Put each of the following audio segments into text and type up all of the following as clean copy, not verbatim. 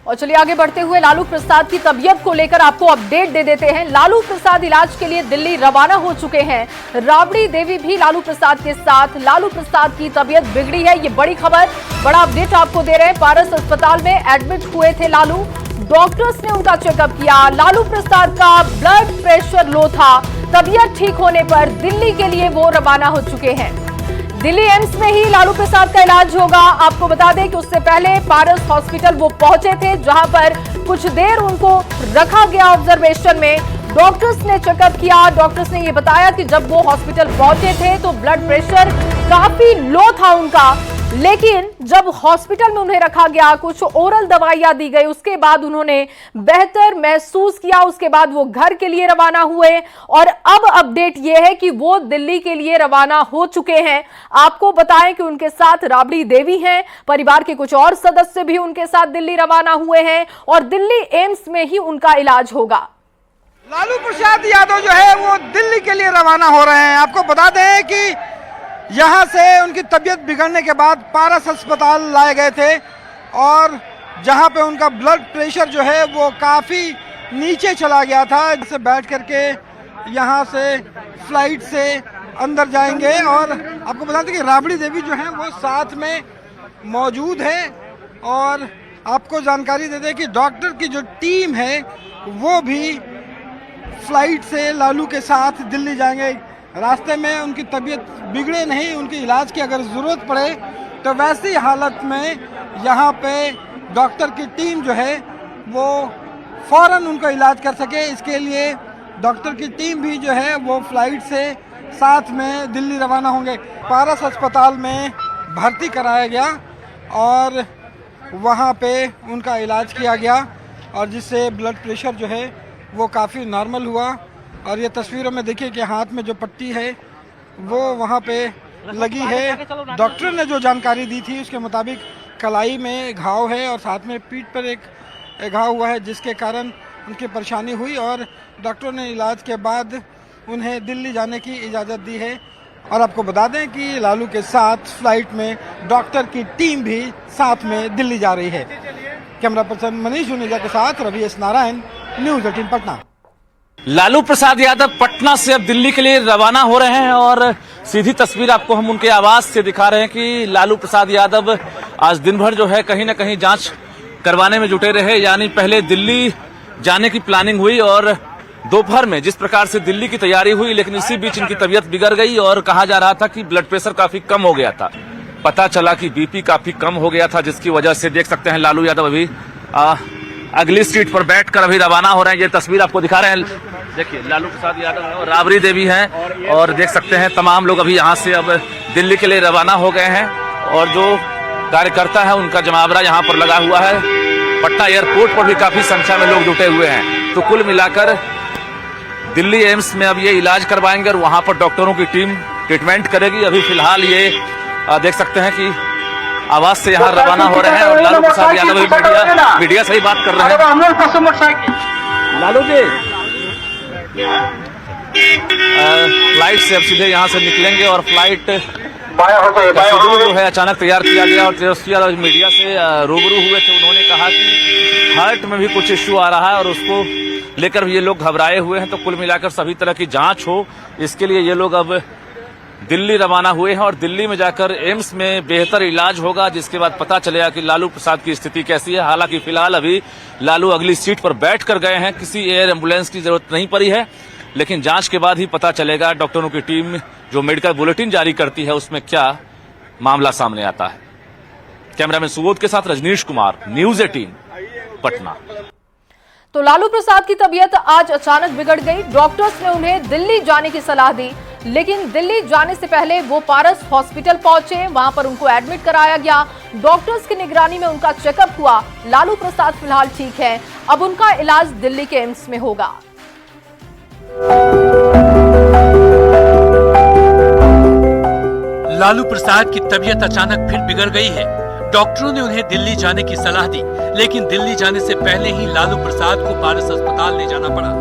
और चलिए आगे बढ़ते हुए लालू प्रसाद की तबीयत को लेकर आपको अपडेट दे देते हैं। लालू प्रसाद इलाज के लिए दिल्ली रवाना हो चुके हैं। राबड़ी देवी भी लालू प्रसाद के साथ। लालू प्रसाद की तबीयत बिगड़ी है, ये बड़ी खबर, बड़ा अपडेट आपको दे रहे हैं। पारस अस्पताल में एडमिट हुए थे लालू, डॉक्टर्स ने उनका चेकअप किया। लालू प्रसाद का ब्लड प्रेशर लो था। तबीयत ठीक होने पर दिल्ली के लिए वो रवाना हो चुके हैं। दिल्ली एम्स में ही लालू प्रसाद का इलाज होगा। आपको बता दें कि उससे पहले पारस हॉस्पिटल वो पहुंचे थे, जहां पर कुछ देर उनको रखा गया ऑब्जर्वेशन में। डॉक्टर्स ने चेकअप किया। डॉक्टर्स ने ये बताया कि जब वो हॉस्पिटल पहुंचे थे तो ब्लड प्रेशर काफी लो था उनका, लेकिन जब हॉस्पिटल में उन्हें रखा गया, कुछ ओरल दवाइयां दी गई, उसके बाद उन्होंने बेहतर महसूस किया। उसके बाद वो घर के लिए रवाना हुए और अब अपडेट ये है कि वो दिल्ली के लिए रवाना हो चुके हैं। आपको बताएं कि उनके साथ राबड़ी देवी हैं, परिवार के कुछ और सदस्य भी उनके साथ दिल्ली रवाना हुए हैं और दिल्ली एम्स में ही उनका इलाज होगा। लालू प्रसाद यादव जो है वो दिल्ली के लिए रवाना हो रहे हैं। आपको बता दें कि यहाँ से उनकी तबीयत बिगड़ने के बाद पारस अस्पताल लाए गए थे और जहाँ पे उनका ब्लड प्रेशर जो है वो काफ़ी नीचे चला गया था। जिससे बैठ करके यहाँ से फ्लाइट से अंदर जाएंगे और आपको बता दें कि राबड़ी देवी जो है वो साथ में मौजूद है। और आपको जानकारी दे दें कि डॉक्टर की जो टीम है वो भी फ्लाइट से लालू के साथ दिल्ली जाएंगे। रास्ते में उनकी तबीयत बिगड़े नहीं, उनकी इलाज की अगर ज़रूरत पड़े तो वैसी हालत में यहाँ पे डॉक्टर की टीम जो है वो फ़ौरन उनका इलाज कर सके, इसके लिए डॉक्टर की टीम भी जो है वो फ्लाइट से साथ में दिल्ली रवाना होंगे। पारस अस्पताल में भर्ती कराया गया और वहाँ पे उनका इलाज किया गया और जिससे ब्लड प्रेशर जो है वो काफ़ी नॉर्मल हुआ। और ये तस्वीरों में देखिए कि हाथ में जो पट्टी है वो वहाँ पे लगी है। डॉक्टर ने जो जानकारी दी थी उसके मुताबिक कलाई में घाव है और साथ में पीठ पर एक घाव हुआ है, जिसके कारण उनकी परेशानी हुई और डॉक्टर ने इलाज के बाद उन्हें दिल्ली जाने की इजाज़त दी है। और आपको बता दें कि लालू के साथ फ्लाइट में डॉक्टर की टीम भी साथ में दिल्ली जा रही है। कैमरा पर्सन मनीष जुनेजा के साथ रवि एस नारायण, न्यूज़ 18 पटना। लालू प्रसाद यादव पटना से अब दिल्ली के लिए रवाना हो रहे हैं और सीधी तस्वीर आपको हम उनके आवास से दिखा रहे हैं कि लालू प्रसाद यादव आज दिन भर जो है कहीं ना कहीं जांच करवाने में जुटे रहे। यानी पहले दिल्ली जाने की प्लानिंग हुई और दोपहर में जिस प्रकार से दिल्ली की तैयारी हुई, लेकिन इसी बीच इनकी तबीयत बिगड़ गई और कहा जा रहा था कि ब्लड प्रेशर काफी कम हो गया था। पता चला कि बीपी काफी कम हो गया था, जिसकी वजह से देख सकते हैं लालू यादव अभी अगली सीट पर बैठकर अभी रवाना हो रहे हैं। ये तस्वीर आपको दिखा रहे हैं, देखिए लालू प्रसाद यादव है और राबड़ी देवी हैं और देख सकते हैं तमाम लोग अभी यहाँ से अब दिल्ली के लिए रवाना हो गए हैं और जो कार्यकर्ता है उनका जमावड़ा यहाँ पर लगा हुआ है। पटना एयरपोर्ट पर भी काफी संख्या में लोग जुटे हुए हैं। तो कुल मिलाकर दिल्ली एम्स में अब ये इलाज करवाएंगे और वहाँ पर डॉक्टरों की टीम ट्रीटमेंट करेगी। अभी फिलहाल ये देख सकते हैं कि आवाज से यहाँ रवाना हो रहे हैं और लालू प्रसाद यादव मीडिया से ही बात कर रहे हैं। लालू जी फ्लाइट से अब सीधे यहाँ से निकलेंगे और फ्लाइट शेड्यूल जो है अचानक तैयार किया गया और तेजस्वी यादव मीडिया से रूबरू हुए थे। उन्होंने कहा कि हार्ट में भी कुछ इश्यू आ रहा है और उसको लेकर भी ये लोग घबराए हुए हैं। तो कुल मिलाकर सभी तरह की जांच हो, इसके लिए ये लोग अब दिल्ली रवाना हुए हैं और दिल्ली में जाकर एम्स में बेहतर इलाज होगा, जिसके बाद पता चलेगा कि लालू प्रसाद की स्थिति कैसी है। हालांकि फिलहाल अभी लालू अगली सीट पर बैठ कर गए हैं, किसी एयर एम्बुलेंस की जरूरत नहीं पड़ी है, लेकिन जांच के बाद ही पता चलेगा। डॉक्टरों की टीम जो मेडिकल बुलेटिन जारी करती है उसमें क्या मामला सामने आता है। कैमरामैन सुबोध के साथ रजनीश कुमार, न्यूज़ 18 पटना। तो लालू प्रसाद की तबीयत आज अचानक बिगड़ गई। डॉक्टर्स ने उन्हें दिल्ली जाने की सलाह दी, लेकिन दिल्ली जाने से पहले वो पारस हॉस्पिटल पहुंचे, वहां पर उनको एडमिट कराया गया। डॉक्टर्स की निगरानी में उनका चेकअप हुआ। लालू प्रसाद फिलहाल ठीक है, अब उनका इलाज दिल्ली के एम्स में होगा। लालू प्रसाद की तबीयत अचानक फिर बिगड़ गई है। डॉक्टरों ने उन्हें दिल्ली जाने की सलाह दी, लेकिन दिल्ली जाने से पहले ही लालू प्रसाद को पारस अस्पताल ले जाना पड़ा।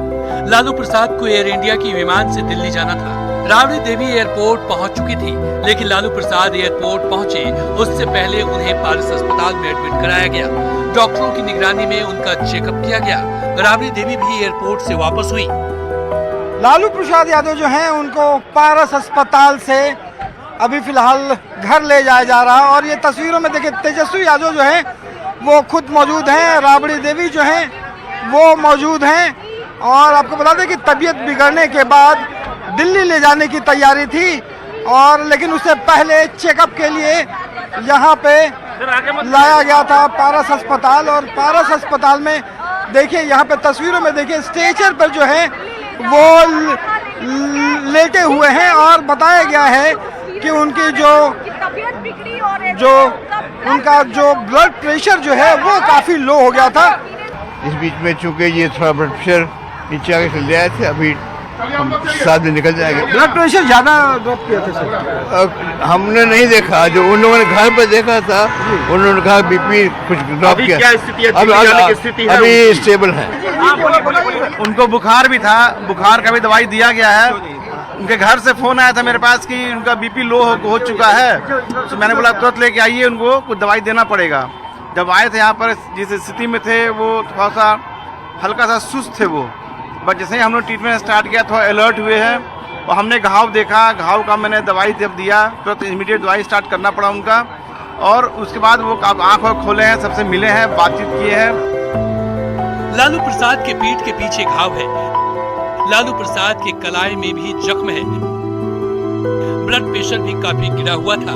लालू प्रसाद को एयर इंडिया की विमान से दिल्ली जाना था, राबड़ी देवी एयरपोर्ट पहुंच चुकी थी, लेकिन लालू प्रसाद एयरपोर्ट पहुंचे उससे पहले उन्हें पारस अस्पताल में एडमिट कराया गया। डॉक्टरों की निगरानी में उनका चेकअप किया गया। राबड़ी देवी भी एयरपोर्ट से वापस हुई। लालू प्रसाद यादव जो हैं उनको पारस अस्पताल से अभी फिलहाल घर ले जाया जा रहा है और ये तस्वीरों में देखिए तेजस्वी यादव जो है वो खुद मौजूद हैं, राबड़ी देवी जो हैं वो मौजूद हैं। और आपको बता दें कि तबीयत बिगड़ने के बाद दिल्ली ले जाने की तैयारी थी और लेकिन उससे पहले चेकअप के लिए यहाँ पे लाया गया था पारस अस्पताल। और पारस अस्पताल में देखिए यहाँ पे तस्वीरों में देखिए स्ट्रेचर पर जो है वो लेटे हुए हैं और बताया गया है कि उनकी उनका जो ब्लड प्रेशर जो है वो काफी लो हो गया था। इस बीच में चूंकि ये थोड़ा ब्लड प्रेशर नीचे आके चल गए थे, अभी हम साथ में निकल जाएंगे। ब्लड प्रेशर ज्यादा ड्रॉप किया था सर? हमने नहीं देखा, जो उन लोगों ने घर पर देखा था उन्होंने कहा बीपी कुछ ड्रॉप किया। क्या स्थिति है? अभी स्टेबल है। उनको बुखार भी था, बुखार का भी दवाई दिया गया है। उनके घर से फोन आया था मेरे पास कि उनका बीपी लो हो चुका है, तो मैंने बोला तुरंत लेके आइए, उनको कुछ दवाई देना पड़ेगा। जब आए थे यहाँ पर जिस स्थिति में थे वो थोड़ा सा हल्का सा सुस्त थे वो, बट जैसे ही हम लोग ट्रीटमेंट स्टार्ट किया थोड़ा अलर्ट हुए हैं और हमने घाव देखा, घाव का मैंने दवाई जब दिया तो इमीडिएट दवाई स्टार्ट करना पड़ा उनका। और उसके बाद वो आँख खोले हैं, सबसे मिले हैं, बातचीत किए हैं। लालू प्रसाद के पीठ के पीछे घाव है। लालू प्रसाद के कलाई में भी जख्म है। ब्लड प्रेशर भी काफी गिरा हुआ था।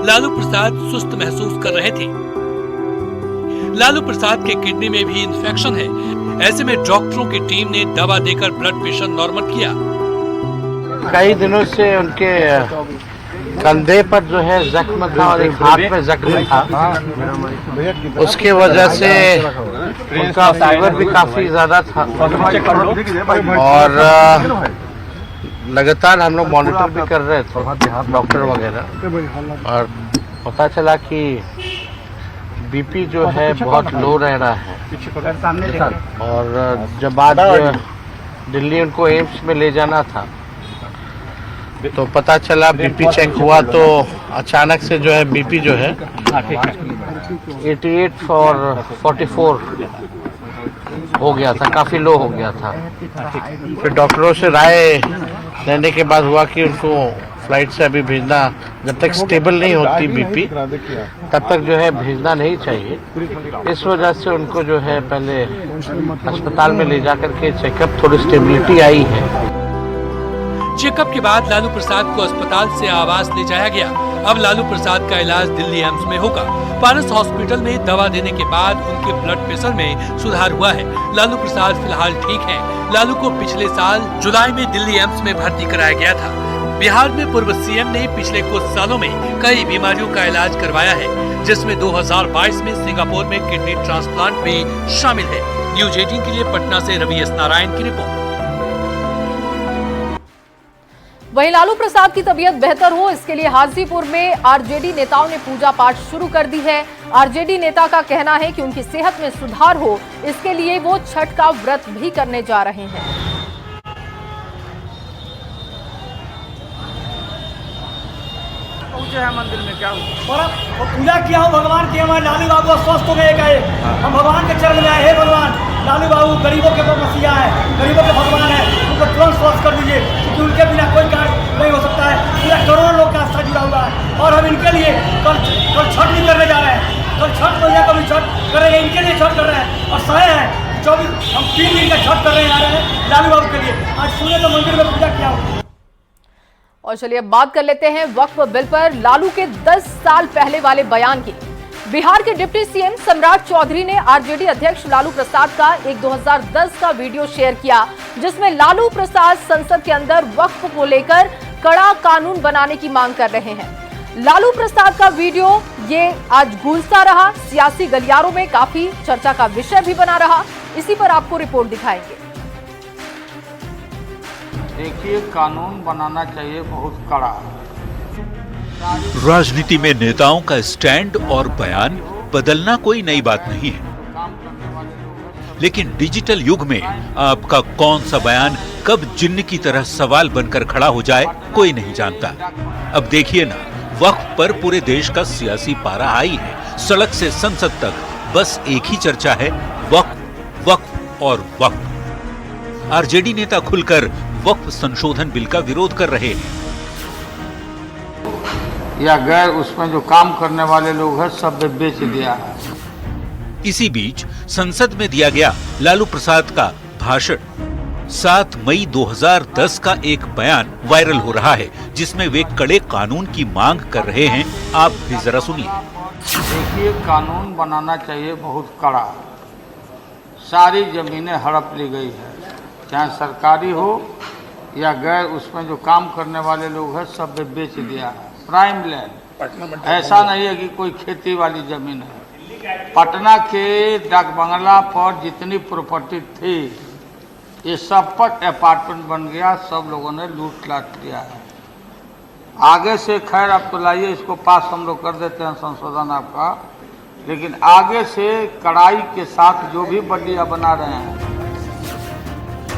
लालू प्रसाद सुस्त महसूस कर रहे थे। लालू प्रसाद के किडनी में भी इन्फेक्शन है। ऐसे में डॉक्टरों की टीम ने दवा देकर ब्लड प्रेशर नॉर्मल किया। कई दिनों से उनके कंधे पर जो है जख्म था और एक हाथ में जख्म था, उसके वजह से उनका फीवर भी काफी ज्यादा था और लगातार हम लोग मॉनिटर भी कर रहे थे डॉक्टर वगैरह, और पता चला कि बीपी जो है बहुत लो रह रहा है। और जब आज दिल्ली उनको एम्स में ले जाना था तो पता चला बीपी चेक हुआ तो अचानक से जो है बीपी जो है 88 और 44 हो गया था, काफ़ी लो हो गया था। फिर डॉक्टरों से राय लेने के बाद हुआ कि उनको फ्लाइट से अभी भेजना, जब तक स्टेबल नहीं होती बीपी तब तक जो है भेजना नहीं चाहिए। इस वजह से उनको जो है पहले अस्पताल में ले जाकर के चेकअप, थोड़ी स्टेबिलिटी आई है। चेकअप के बाद लालू प्रसाद को अस्पताल से आवास ले जाया गया। अब लालू प्रसाद का इलाज दिल्ली एम्स में होगा। पारस हॉस्पिटल में दवा देने के बाद उनके ब्लड प्रेशर में सुधार हुआ है। लालू प्रसाद फिलहाल ठीक हैं। लालू को पिछले साल जुलाई में दिल्ली एम्स में भर्ती कराया गया था। बिहार में पूर्व सीएम ने पिछले कुछ सालों में कई बीमारियों का इलाज करवाया है, जिसमें 2022 में सिंगापुर में किडनी ट्रांसप्लांट भी शामिल है। न्यूज 18 के लिए पटना से रवि एस नारायण की रिपोर्ट। वहीं लालू प्रसाद की तबीयत बेहतर हो, इसके लिए हाजीपुर में आरजेडी नेताओं ने पूजा पाठ शुरू कर दी है। आरजेडी नेता का कहना है कि उनकी सेहत में सुधार हो, इसके लिए वो छठ का व्रत भी करने जा रहे हैं। पहुंचे हैं मंदिर में, क्या हुआ? और पूजा किया हूँ भगवान की, हमारे लालू बाबू स्वस्थ हो गए गए। हम भगवान के चरण में आए, हे भगवान लालू बाबू गरीबों के मसीहा है, गरीबों के भगवान है, उनको तुरंत स्वस्थ कर दीजिए, क्योंकि उनके बिना कोई कार्य नहीं हो सकता है। पूरा करोड़ों लोग का आस्था जुड़ा हुआ है और हम इनके लिए कल छठ भी करने जा रहे हैं। कल छठ मैया का भी छठ करेंगे, इनके लिए छठ कर रहे हैं। और सहे हैं 24 हम 3 दिन का छठ कर रहे हैं लालू बाबू के लिए। आज सुने तो मंदिर में पूजा किया हूँ। और चलिए अब बात कर लेते हैं वक्फ बिल पर लालू के 10 साल पहले वाले बयान की। बिहार के डिप्टी सीएम सम्राट चौधरी ने आरजेडी अध्यक्ष लालू प्रसाद का एक 2010 का वीडियो शेयर किया, जिसमें लालू प्रसाद संसद के अंदर वक्फ को लेकर कड़ा कानून बनाने की मांग कर रहे हैं। लालू प्रसाद का वीडियो ये आज गूंजता रहा, सियासी गलियारों में काफी चर्चा का विषय भी बना रहा। इसी पर आपको रिपोर्ट दिखाएंगे। देखिए, कानून बनाना चाहिए बहुत कड़ा। राजनीति में नेताओं का स्टैंड और बयान बदलना कोई नई बात नहीं है, लेकिन डिजिटल युग में आपका कौन सा बयान कब जिन्न की तरह सवाल बनकर खड़ा हो जाए कोई नहीं जानता। अब देखिए ना, वक्फ पर पूरे देश का सियासी पारा हाई है। सड़क से संसद तक बस एक ही चर्चा है, वक्फ वक्फ और वक्फ। आरजेडी नेता खुलकर वक्फ संशोधन बिल का विरोध कर रहे हैं। या गैर उसमें जो काम करने वाले लोग हैं सब बेच दिया है। इसी बीच संसद में दिया गया लालू प्रसाद का भाषण। 7 मई 2010 का एक बयान वायरल हो रहा है, जिसमें वे कड़े कानून की मांग कर रहे हैं। आप भी जरा सुनिए। देखिए, कानून बनाना चाहिए बहुत कड़ा। सारी जमीनें हड़प ली गई है, चाहे सरकारी हो या गैर उसमें जो काम करने वाले लोग हैं सब बेच दिया है। प्राइम लैंड, ऐसा नहीं है कि कोई खेती वाली जमीन है। पटना के डाक बंगला पर जितनी प्रॉपर्टी थी ये सब पर अपार्टमेंट बन गया, सब लोगों ने लूट लाट किया है। आगे से खैर अब तो लाइए इसको पास हम लोग कर देते हैं संशोधन आपका, लेकिन आगे से कड़ाई के साथ जो भी बल्लियां बना रहे हैं।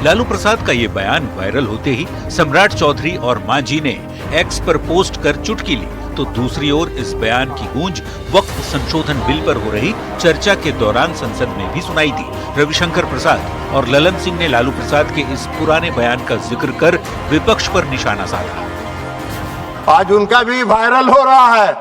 लालू प्रसाद का ये बयान वायरल होते ही सम्राट चौधरी और मांझी ने एक्स पर पोस्ट कर चुटकी ली, तो दूसरी ओर इस बयान की गूंज वक्फ संशोधन बिल पर हो रही चर्चा के दौरान संसद में भी सुनाई दी। रविशंकर प्रसाद और ललन सिंह ने लालू प्रसाद के इस पुराने बयान का जिक्र कर विपक्ष पर निशाना साधा। आज उनका भी वायरल हो रहा है।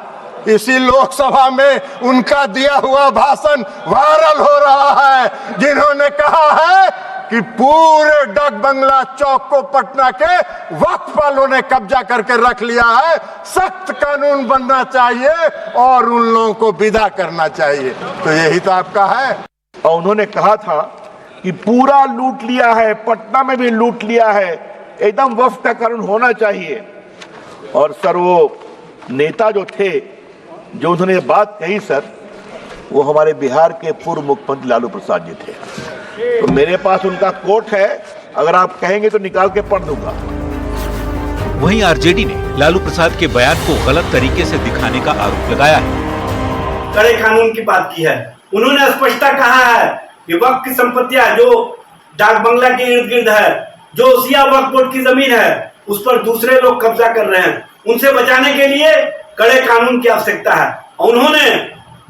इसी लोकसभा में उनका दिया हुआ भाषण वायरल हो रहा है, जिन्होंने कहा है कि पूरे डाक बंगला चौक को पटना के वक्फ वालों ने कब्जा करके रख लिया है। सख्त कानून बनना चाहिए और उन लोगों को विदा करना चाहिए। तो यही तो आपका है। और उन्होंने कहा था कि पूरा लूट लिया है, पटना में भी लूट लिया है, एकदम वक्फ का कानून होना चाहिए। और सर वो नेता जो थे जो उन्होंने ये बात कही सर, वो हमारे बिहार के पूर्व मुख्यमंत्री लालू प्रसाद जी थे। तो मेरे पास उनका कोट है, अगर आप कहेंगे तो निकाल के पढ़ दूंगा। वहीं आरजेडी ने लालू प्रसाद के बयान को गलत तरीके से दिखाने का आरोप लगाया है। कड़े कानून की बात की है। उन्होंने स्पष्टता कहा है कि वक्फ की संपत्तियां जो डाक बंगला के इर्द गिर्द है, जो सिया वक्फ बोर्ड की जमीन है, उस पर दूसरे लोग कब्जा कर रहे हैं। उनसे बचाने के लिए कड़े कानून की आवश्यकता है। और उन्होंने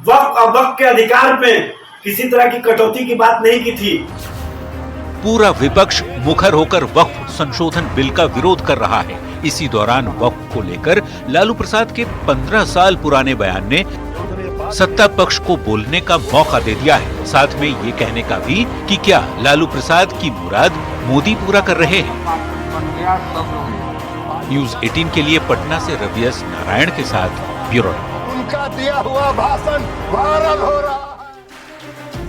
वक्फ और वक्फ के अधिकार पे किसी तरह की कटौती की बात नहीं की थी। पूरा विपक्ष मुखर होकर वक्फ संशोधन बिल का विरोध कर रहा है। इसी दौरान वक्फ को लेकर लालू प्रसाद के 15 साल पुराने बयान ने सत्ता पक्ष को बोलने का मौका दे दिया है। साथ में ये कहने का भी कि क्या लालू प्रसाद की मुराद मोदी पूरा कर रहे हैं। न्यूज़ 18 के लिए पटना से रवि एस नारायण के साथ ब्यूरो। उनका दिया हुआ भाषण वायरल हो रहा।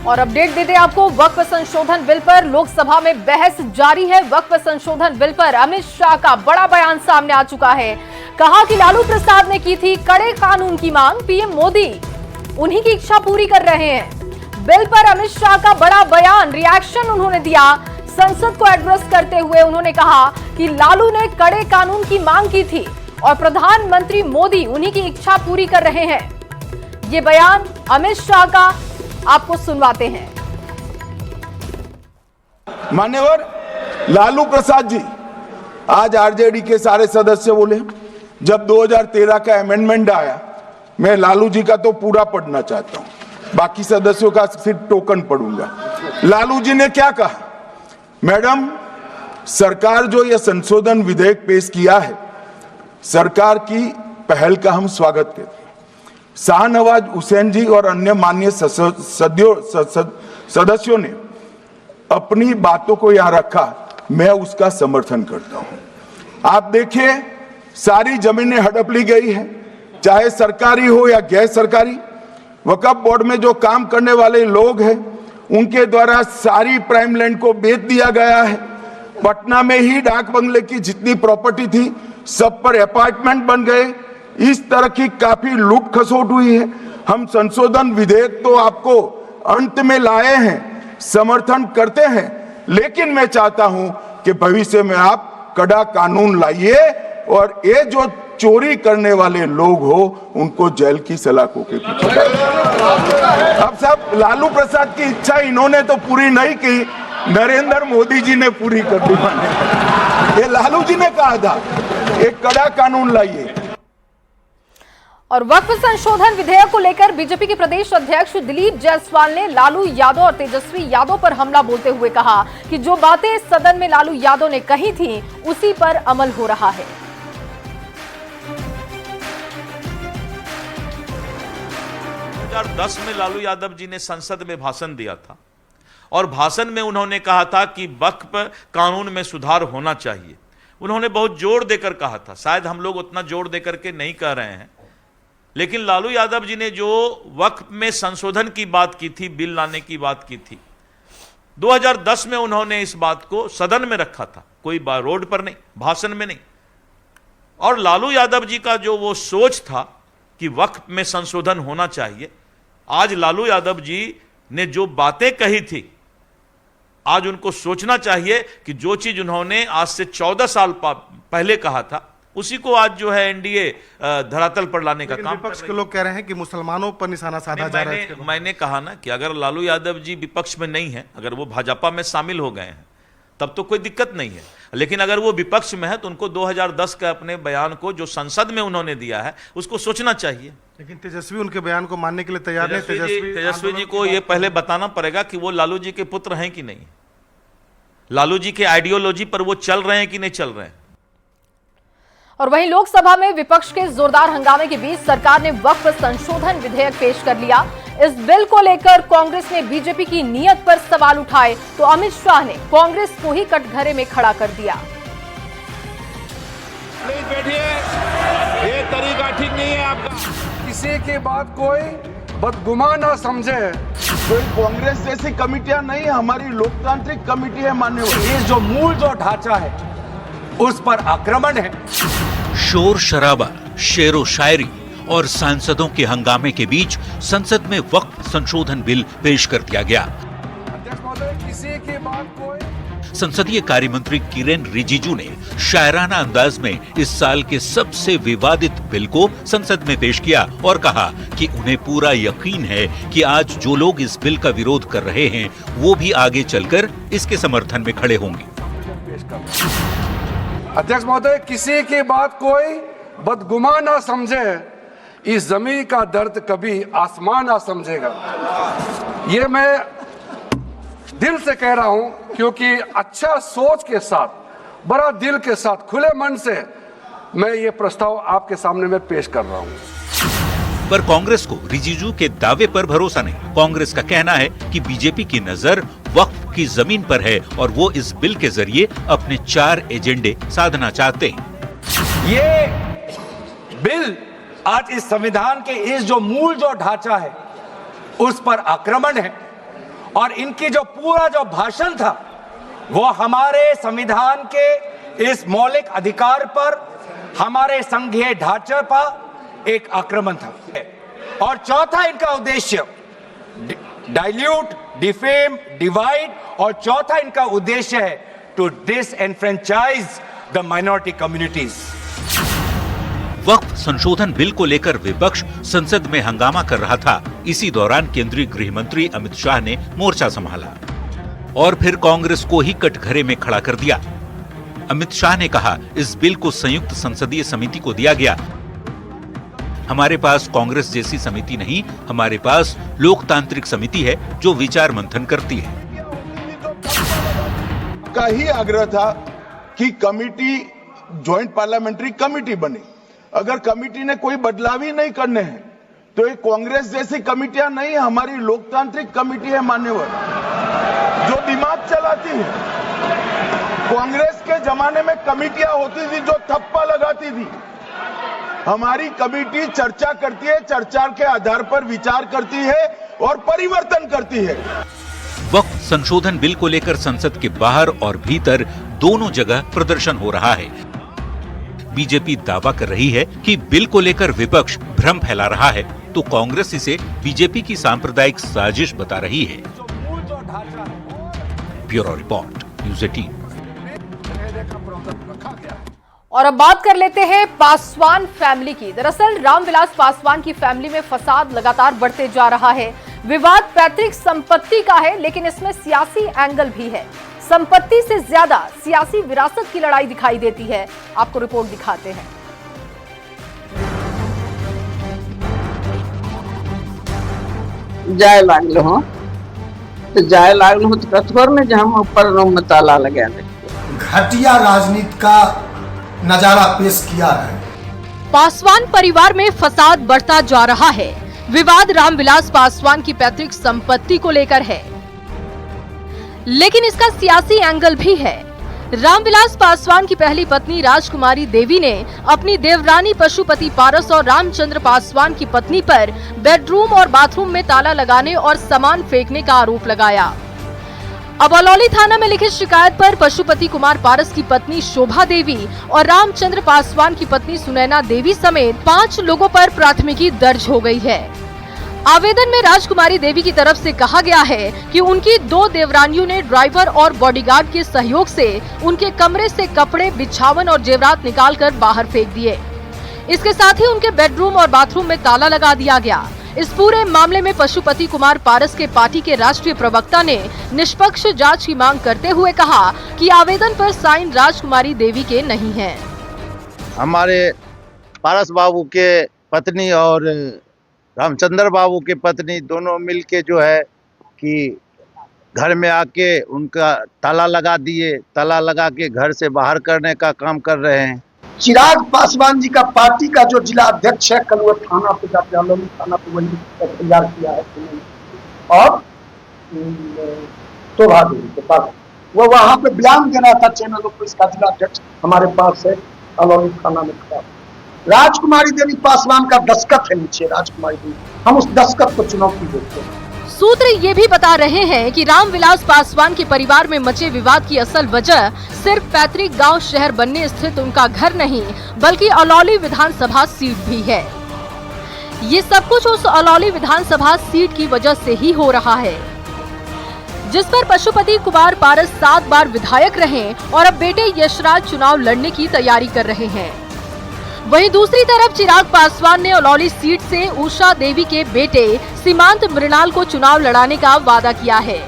और अपडेट देते हैं आपको वक्फ संशोधन बिल पर। लोकसभा में बहस जारी है। वक्फ संशोधन बिल पर अमित शाह का बड़ा बयान सामने आ चुका है। कहा कि लालू प्रसाद ने की थी कड़े कानून की मांग, पीएम मोदी उन्हीं की इच्छा पूरी कर रहे हैं। बिल पर अमित शाह का बड़ा बयान, रिएक्शन उन्होंने दिया। संसद को एड्रेस करते हुए उन्होंने कहा कि लालू ने कड़े कानून की मांग की थी और प्रधानमंत्री मोदी उन्हीं की इच्छा पूरी कर रहे हैं। ये बयान अमित शाह का आपको सुनवाते हैं। मान्यवर लालू प्रसाद जी, आज आरजेडी के सारे सदस्य बोले जब 2013 का अमेंडमेंट आया, मैं लालू जी का तो पूरा पढ़ना चाहता हूं, बाकी सदस्यों का सिर्फ टोकन पढ़ूंगा। लालू जी ने क्या कहा? मैडम, सरकार जो यह संशोधन विधेयक पेश किया है, सरकार की पहल का हम स्वागत करते हैं। शाहनवाज हुसैन जी और अन्य माननीय सदस्यों ने अपनी बातों को यहां रखा, मैं उसका समर्थन करता हूं। आप देखिए, सारी जमीनें हड़प ली गई है, चाहे सरकारी हो या गैर सरकारी। वक्फ बोर्ड में जो काम करने वाले लोग हैं, उनके द्वारा सारी प्राइम लैंड को बेच दिया गया है। पटना में ही डाक बंगले की जितनी प्रॉपर्टी थी, सब पर अपार्टमेंट बन गए। इस तरह की काफी लूट खसोट हुई है। हम संशोधन विधेयक तो आपको अंत में लाए हैं, समर्थन करते हैं, लेकिन मैं चाहता हूं कि भविष्य में आप कड़ा कानून लाइए और ये जो चोरी करने वाले लोग हो उनको जेल की सलाखों के पीछे डालिए। अब सब लालू प्रसाद की इच्छा इन्होंने तो पूरी नहीं की, नरेंद्र मोदी जी ने पूरी कर दी। ये लालू जी ने कहा था एक कड़ा कानून लाइए। और वक्फ संशोधन विधेयक को लेकर बीजेपी के प्रदेश अध्यक्ष दिलीप जायसवाल ने लालू यादव और तेजस्वी यादव पर हमला बोलते हुए कहा कि जो बातें सदन में लालू यादव ने कही थी उसी पर अमल हो रहा है। 2010 में लालू यादव जी ने संसद में भाषण दिया था और भाषण में उन्होंने कहा था कि वक्फ कानून में सुधार होना चाहिए। उन्होंने बहुत जोर देकर कहा था, शायद हम लोग उतना जोर देकर के नहीं कह रहे हैं, लेकिन लालू यादव जी ने जो वक्फ में संशोधन की बात की थी, बिल लाने की बात की थी, 2010 में उन्होंने इस बात को सदन में रखा था, कोई रोड पर नहीं, भाषण में नहीं। और लालू यादव जी का जो वो सोच था कि वक्फ में संशोधन होना चाहिए, आज लालू यादव जी ने जो बातें कही थी, आज उनको सोचना चाहिए कि जो चीज उन्होंने आज से 14 साल पहले कहा था उसी को आज जो है एनडीए धरातल पर लाने का काम। विपक्ष के लोग कह रहे हैं कि मुसलमानों पर निशाना साधा जा रहा है। मैंने कहा ना कि अगर लालू यादव जी विपक्ष में नहीं है, अगर वो भाजपा में शामिल हो गए हैं तब तो कोई दिक्कत नहीं है, लेकिन अगर वो विपक्ष में है तो उनको 2010 के अपने बयान को जो संसद में उन्होंने दिया है उसको सोचना चाहिए। लेकिन तेजस्वी उनके बयान को मानने के लिए तैयार नहीं। तेजस्वी जी को यह पहले बताना पड़ेगा कि वो लालू जी के पुत्र हैं कि नहीं, लालू जी के आइडियोलॉजी पर वो चल रहे हैं कि नहीं चल रहे हैं। और वहीं लोकसभा में विपक्ष के जोरदार हंगामे के बीच सरकार ने वक्फ संशोधन विधेयक पेश कर लिया। इस बिल को लेकर कांग्रेस ने बीजेपी की नीयत पर सवाल उठाए तो अमित शाह ने कांग्रेस को ही कटघरे में खड़ा कर दिया। प्लीज बैठिए, ये तरीका ठीक नहीं है आपका। किसी की बात कोई बदगुमान ना समझे। कोई कांग्रेस जैसी कमिटियां नहीं है, हमारी लोकतांत्रिक कमेटी है माननीय। ये जो मूल जो ढांचा है उस पर आक्रमण है। शोर शराबा, शेरो शायरी और सांसदों के हंगामे के बीच संसद में वक्फ संशोधन बिल पेश कर दिया गया। किसी की बात कोई। संसदीय कार्य मंत्री किरेन रिजिजू ने शायराना अंदाज में इस साल के सबसे विवादित बिल को संसद में पेश किया और कहा कि उन्हें पूरा यकीन है कि आज जो लोग इस बिल का विरोध कर रहे हैं वो भी आगे चलकर इसके समर्थन में खड़े होंगे। अध्यक्ष महोदय, किसी की बात कोई बदगुमान ना समझे। इस जमीन का दर्द कभी आसमान ना समझेगा। ये मैं दिल से कह रहा हूं क्योंकि अच्छा सोच के साथ, बड़ा दिल के साथ, खुले मन से मैं ये प्रस्ताव आपके सामने में पेश कर रहा हूं। पर कांग्रेस को रिजिजू के दावे पर भरोसा नहीं। कांग्रेस का कहना है कि बीजेपी की नजर वक्फ की जमीन पर है और वो इस बिल के जरिए अपने 4 एजेंडे साधना चाहते हैं। ये बिल आज इस संविधान के इस जो मूल जो ढांचा है उस पर आक्रमण है और इनकी जो पूरा जो भाषण था वो हमारे संविधान के इस मौलिक अधिकार पर, हमारे संघीय ढांचे पर एक आक्रमण था। और चौथा इनका उद्देश्य डाइल्यूट, डिफेम, डिवाइड, और चौथा इनका उद्देश्य है to disenfranchise the minority communities. वक्फ संशोधन बिल को लेकर विपक्ष संसद में हंगामा कर रहा था। इसी दौरान केंद्रीय गृह मंत्री अमित शाह ने मोर्चा संभाला और फिर कांग्रेस को ही कटघरे में खड़ा कर दिया। अमित शाह ने कहा, इस बिल को संयुक्त संसदीय समिति को दिया गया। हमारे पास कांग्रेस जैसी समिति नहीं, हमारे पास लोकतांत्रिक समिति है जो विचार मंथन करती है। का ही आग्रह था कि कमिटी, ज्वाइंट पार्लियामेंट्री कमिटी बने। अगर कमिटी ने कोई बदलाव ही नहीं करने हैं तो ये कांग्रेस जैसी कमिटियां नहीं है, हमारी लोकतांत्रिक कमिटी है मान्यवर, जो दिमाग चलाती है। कांग्रेस के जमाने में कमिटियां होती थी जो थप्पा लगाती थी। हमारी कमेटी चर्चा करती है, चर्चा के आधार पर विचार करती है और परिवर्तन करती है। वक्फ संशोधन बिल को लेकर संसद के बाहर और भीतर दोनों जगह प्रदर्शन हो रहा है। बीजेपी दावा कर रही है कि बिल को लेकर विपक्ष भ्रम फैला रहा है, तो कांग्रेस इसे बीजेपी की सांप्रदायिक साजिश बता रही है। Bureau report, news 18। और अब बात कर लेते हैं पासवान फैमिली की। दरअसल रामविलास पासवान की फैमिली में फसाद लगातार बढ़ते जा रहा है। विवाद पैतृक संपत्ति का है, लेकिन इसमें सियासी एंगल भी है। संपत्ति से ज्यादा सियासी विरासत की लड़ाई दिखाई देती है। आपको रिपोर्ट दिखाते हैं। जाए लागलो हो तो जाए लागलो हो तो कथोर में जहां ऊपर रूम में ताला लगा दे। घटिया राजनीति का नजारा पेश किया है। पासवान परिवार में फसाद बढ़ता जा रहा है। विवाद रामविलास पासवान की पैतृक संपत्ति को लेकर है, लेकिन इसका सियासी एंगल भी है। रामविलास पासवान की पहली पत्नी राजकुमारी देवी ने अपनी देवरानी पशुपति पारस और रामचंद्र पासवान की पत्नी पर बेडरूम और बाथरूम में ताला लगाने और सामान फेंकने का आरोप लगाया। अब अलौली थाना में लिखित शिकायत पर पशुपति कुमार पारस की पत्नी शोभा देवी और रामचंद्र पासवान की पत्नी सुनैना देवी समेत 5 लोगों पर प्राथमिकी दर्ज हो गई है। आवेदन में राजकुमारी देवी की तरफ से कहा गया है कि उनकी 2 देवरानियों ने ड्राइवर और बॉडीगार्ड के सहयोग से उनके कमरे से कपड़े, बिछावन और जेवरात निकालकर बाहर फेंक दिए। इसके साथ ही उनके बेडरूम और बाथरूम में ताला लगा दिया गया। इस पूरे मामले में पशुपति कुमार पारस के पार्टी के राष्ट्रीय प्रवक्ता ने निष्पक्ष जांच की मांग करते हुए कहा कि आवेदन पर साइन राजकुमारी देवी के नहीं हैं। हमारे पारस बाबू के पत्नी और रामचंद्र बाबू के पत्नी दोनों मिलके जो है कि घर में आके उनका ताला लगा दिए, ताला लगा के घर से बाहर करने का काम कर रहे हैं। चिराग पासवान जी का पार्टी का जो जिला अध्यक्ष है, कल वो थाना पे जाके अलौली थाना पे वही तैयार किया है और शोभा देवी के पास वो वहाँ पे बयान देना था चैनलों को। इसका जिला अध्यक्ष हमारे पास है, अलौली थाना में खड़ा। राजकुमारी देवी पासवान का दस्तखत है नीचे, राजकुमारी देवी, हम उस दस्तखत को चुनौती देते हैं। सूत्र ये भी बता रहे हैं कि रामविलास पासवान के परिवार में मचे विवाद की असल वजह सिर्फ पैतृक गांव शहर बनने स्थित उनका घर नहीं, बल्कि अलौली विधानसभा सीट भी है। ये सब कुछ उस अलौली विधानसभा सीट की वजह से ही हो रहा है, जिस पर पशुपति कुमार पारस 7 बार विधायक रहे और अब बेटे यशराज चुनाव लड़ने की तैयारी कर रहे हैं। वहीं दूसरी तरफ चिराग पासवान ने अलौली सीट से उषा देवी के बेटे सीमांत मृणाल को चुनाव लड़ाने का वादा किया है।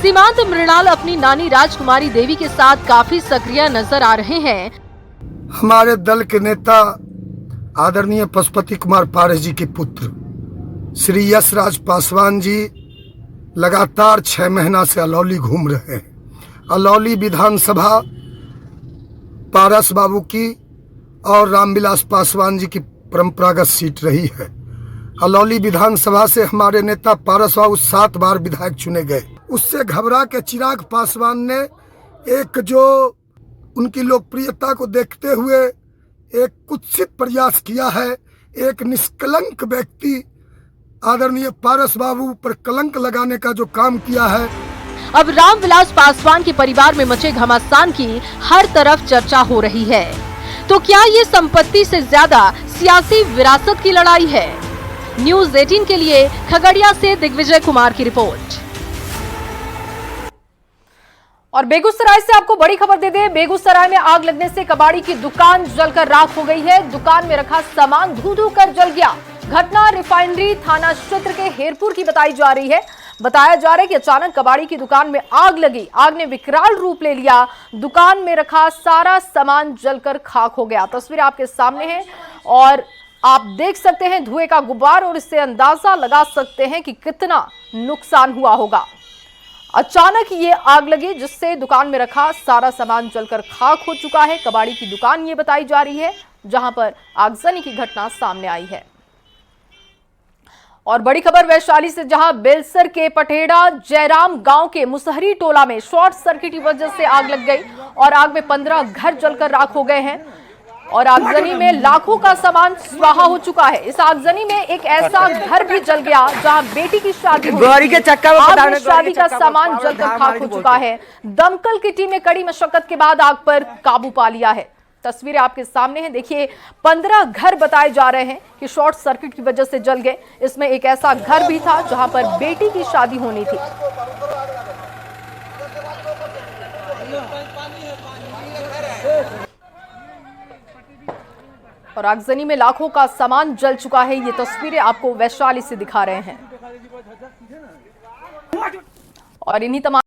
सीमांत मृणाल अपनी नानी राजकुमारी देवी के साथ काफी सक्रिय नजर आ रहे हैं। हमारे दल के नेता आदरणीय पशुपति कुमार पारस जी के पुत्र श्री यशराज पासवान जी लगातार 6 महीना से अलौली घूम रहे हैं। अलौली विधानसभा पारस बाबू की और रामविलास पासवान जी की परंपरागत सीट रही है। अलौली विधानसभा से हमारे नेता पारस बाबू 7 बार विधायक चुने गए। उससे घबरा के चिराग पासवान ने एक जो उनकी लोकप्रियता को देखते हुए एक कुत्सित प्रयास किया है। एक निष्कलंक व्यक्ति आदरणीय पारस बाबू पर कलंक लगाने का जो काम किया है। अब रामविलास पासवान के परिवार में मचे घमासान की हर तरफ चर्चा हो रही है। तो क्या ये संपत्ति से ज्यादा सियासी विरासत की लड़ाई है? न्यूज़ 18 के लिए खगड़िया से दिग्विजय कुमार की रिपोर्ट। और बेगूसराय से आपको बड़ी खबर दे दें, बेगूसराय में आग लगने से कबाड़ी की दुकान जलकर राख हो गई है। दुकान में रखा सामान धू-धू कर जल गया। घटना रिफाइनरी थाना क्षेत्र के हेरपुर की बताई जा रही है। बताया जा रहा है कि अचानक कबाड़ी की दुकान में आग लगी। आग ने विकराल रूप ले लिया। दुकान में रखा सारा सामान जलकर खाक हो गया। तस्वीर आपके सामने है और आप देख सकते हैं धुएं का गुब्बार और इससे अंदाजा लगा सकते हैं कि कितना नुकसान हुआ होगा। अचानक ये आग लगी जिससे दुकान में रखा सारा सामान जलकर खाक हो चुका है। कबाड़ी की दुकान ये बताई जा रही है जहां पर आगजनी की घटना सामने आई है। और बड़ी खबर वैशाली से, जहां बेलसर के पटेड़ा जयराम गांव के मुसहरी टोला में शॉर्ट सर्किट की वजह से आग लग गई और आग में 15 घर जलकर राख हो गए हैं और आगजनी में लाखों का सामान स्वाहा हो चुका है। इस आगजनी में एक ऐसा घर भी जल गया जहां बेटी की शादी शादी का सामान जलकर खाक हो चुका है। दमकल की टीम ने कड़ी मशक्कत के बाद आग पर काबू पा लिया है। तस्वीरें आपके सामने हैं, देखिए 15 घर बताए जा रहे हैं कि शॉर्ट सर्किट की वजह से जल गए। इसमें एक ऐसा घर भी था जहां पर बेटी की शादी होनी थी। और आगजनी में लाखों का सामान जल चुका है। ये तस्वीरें आपको वैशाली से दिखा रहे हैं और इन्हीं तमाम